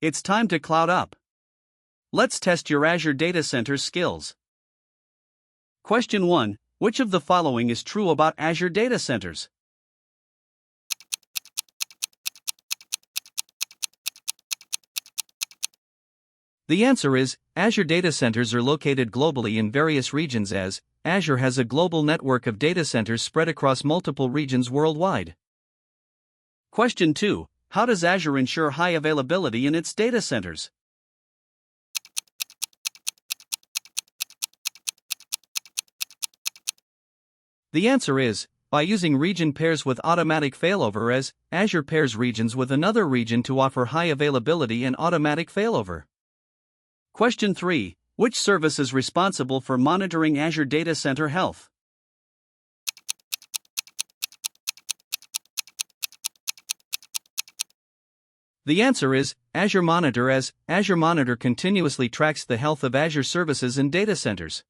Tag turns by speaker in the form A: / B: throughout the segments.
A: it's time to cloud up. Let's test your Azure Data Center skills. Question 1. Which of the following is true about Azure Data Centers? The answer is, Azure Data Centers are located globally in various regions as Azure has a global network of data centers spread across multiple regions worldwide. Question 2. How does Azure ensure high availability in its data centers? The answer is, by using region pairs with automatic failover as Azure pairs regions with another region to offer high availability and automatic failover. Question 3. Which service is responsible for monitoring Azure Data Center health? The answer is, Azure Monitor as Azure Monitor continuously tracks the health of Azure services and data centers.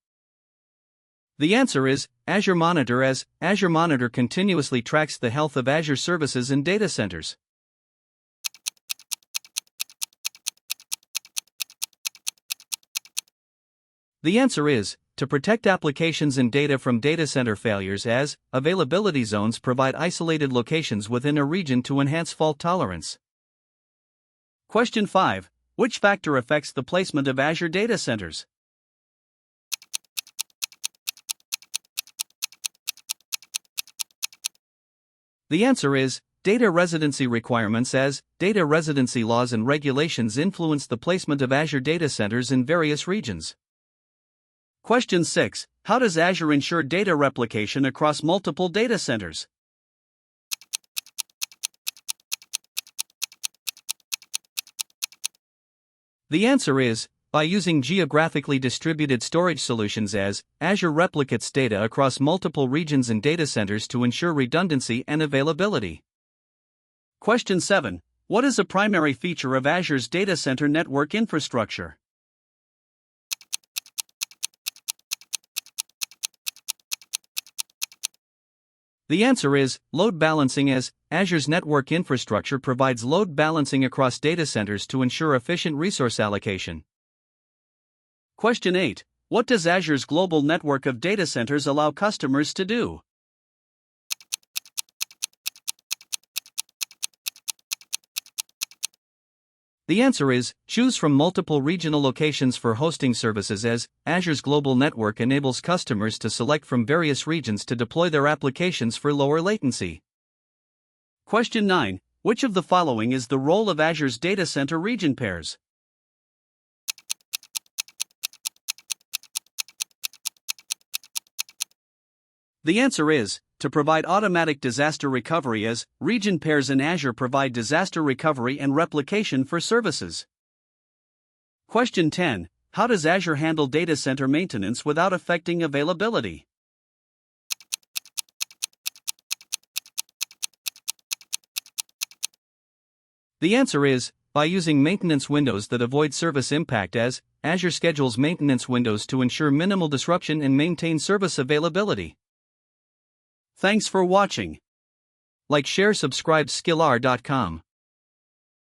A: The answer is, Azure Monitor as Azure Monitor continuously tracks the health of Azure services and data centers. The answer is, to protect applications and data from data center failures as availability zones provide isolated locations within a region to enhance fault tolerance. Question 5. Which factor affects the placement of Azure data centers? The answer is, data residency requirements as data residency laws and regulations influence the placement of Azure data centers in various regions. Question 6. How does Azure ensure data replication across multiple data centers? The answer is, by using geographically distributed storage solutions as Azure replicates data across multiple regions and data centers to ensure redundancy and availability. Question 7. What is a primary feature of Azure's data center network infrastructure? The answer is, load balancing as Azure's network infrastructure provides load balancing across data centers to ensure efficient resource allocation. Question 8. What does Azure's global network of data centers allow customers to do? The answer is, choose from multiple regional locations for hosting services as Azure's global network enables customers to select from various regions to deploy their applications for lower latency. Question 9. Which of the following is the role of Azure's data center region pairs? The answer is, to provide automatic disaster recovery as region pairs in Azure provide disaster recovery and replication for services. Question 10. How does Azure handle data center maintenance without affecting availability? The answer is, by using maintenance windows that avoid service impact as Azure schedules maintenance windows to ensure minimal disruption and maintain service availability. Thanks for watching. Like, share, subscribe skillr.com.